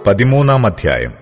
13-ാം അധ്യായം.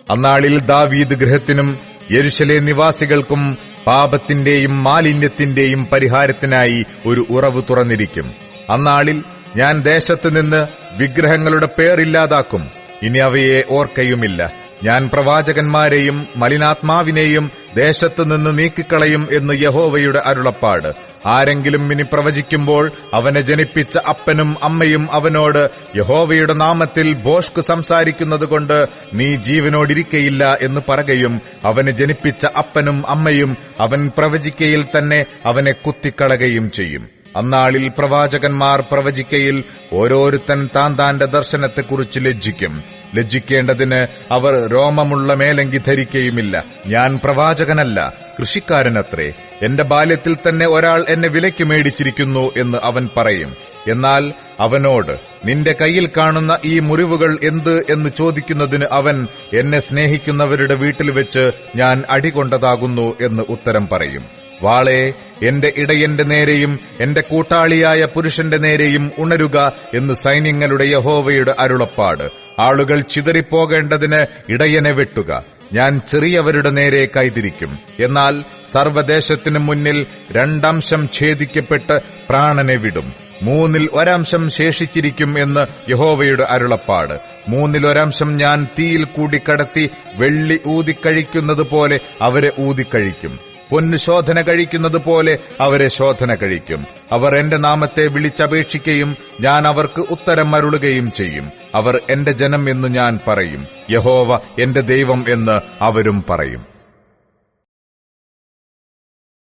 അന്നാളിൽ ദാവീദ് ഗൃഹത്തിനും യെരുശലേം നിവാസികൾക്കും പാപത്തിന്റെയും മാലിന്യത്തിന്റെയും പരിഹാരത്തിനായി ഒരു ഉറവ് തുറന്നിരിക്കും. അന്നാളിൽ ഞാൻ ദേശത്തുനിന്ന് വിഗ്രഹങ്ങളുടെ പേരില്ലാതാക്കും. ഇനി അവയെ ഓർക്കയുമില്ല. ഞാൻ പ്രവാചകന്മാരെയും മലിനാത്മാവിനെയും ദേശത്തുനിന്ന് നീക്കിക്കളയും എന്ന് യഹോവയുടെ അരുളപ്പാട്. ആരെങ്കിലും ഇനി പ്രവചിക്കുമ്പോൾ അവനെ ജനിപ്പിച്ച അപ്പനും അമ്മയും അവനോട് യഹോവയുടെ നാമത്തിൽ ഭോഷ്ക് സംസാരിക്കുന്നതുകൊണ്ട് നീ ജീവനോടിരിക്കയില്ല എന്ന് പറയുകയും അവനെ ജനിപ്പിച്ച അപ്പനും അമ്മയും അവൻ പ്രവചിക്കയിൽ തന്നെ അവനെ കുത്തിക്കളയുകയും ചെയ്യും. അന്നാളിൽ പ്രവാചകന്മാർ പ്രവചിക്കയിൽ ഓരോരുത്തൻ താന്റെ ദർശനത്തെക്കുറിച്ച് ലജ്ജിക്കും. ലജ്ജിക്കേണ്ടതിന് അവർ രോമമുള്ള മേലങ്കി ധരിക്കയുമില്ല. ഞാൻ പ്രവാചകനല്ല, കൃഷിക്കാരനത്രേ. എന്റെ ബാല്യത്തിൽ തന്നെ ഒരാൾ എന്നെ വിലയ്ക്ക് മേടിച്ചിരിക്കുന്നു എന്ന് അവൻ പറയും. എന്നാൽ അവനോട് നിന്റെ കയ്യിൽ കാണുന്ന ഈ മുറിവുകൾ എന്ത് എന്ന് ചോദിക്കുന്നതിന് അവൻ എന്നെ സ്നേഹിക്കുന്നവരുടെ വീട്ടിൽ വെച്ച് ഞാൻ അടികൊണ്ടതാകുന്നു എന്ന് ഉത്തരം പറയും. വാളേ, എന്റെ ഇടയന്റെ നേരെയും എന്റെ കൂട്ടാളിയായ പുരുഷന്റെ നേരെയും ഉണരുക എന്ന് സൈന്യങ്ങളുടെ യഹോവയുടെ അരുളപ്പാട്. ആളുകൾ ചിതറിപ്പോകേണ്ടതിന് ഇടയനെ വെട്ടുക. ഞാൻ ചെറിയവരുടെ നേരെ കൈതിരിക്കും. എന്നാൽ സർവ്വദേശത്തിനു മുന്നിൽ 2 ഛേദിക്കപ്പെട്ട് പ്രാണനെ വിടും. 1/3 ശേഷിച്ചിരിക്കും എന്ന് യഹോവയുടെ അരുളപ്പാട്. 1/3 ഞാൻ തീയിൽ കൂടി കടത്തി വെള്ളി ഊതിക്കഴിക്കുന്നത് പോലെ അവരെ ഊതിക്കഴിക്കും. പൊന്നു ശോധന കഴിക്കുന്നത് പോലെ അവരെ ശോധന കഴിക്കും. അവർ എന്റെ നാമത്തെ വിളിച്ചപേക്ഷിക്കുകയും ഞാൻ അവർക്ക് ഉത്തരം അരുളുകയും ചെയ്യും. അവർ എന്റെ ജനം എന്നു ഞാൻ പറയും, യഹോവ എന്റെ ദൈവം എന്ന് അവരും പറയും.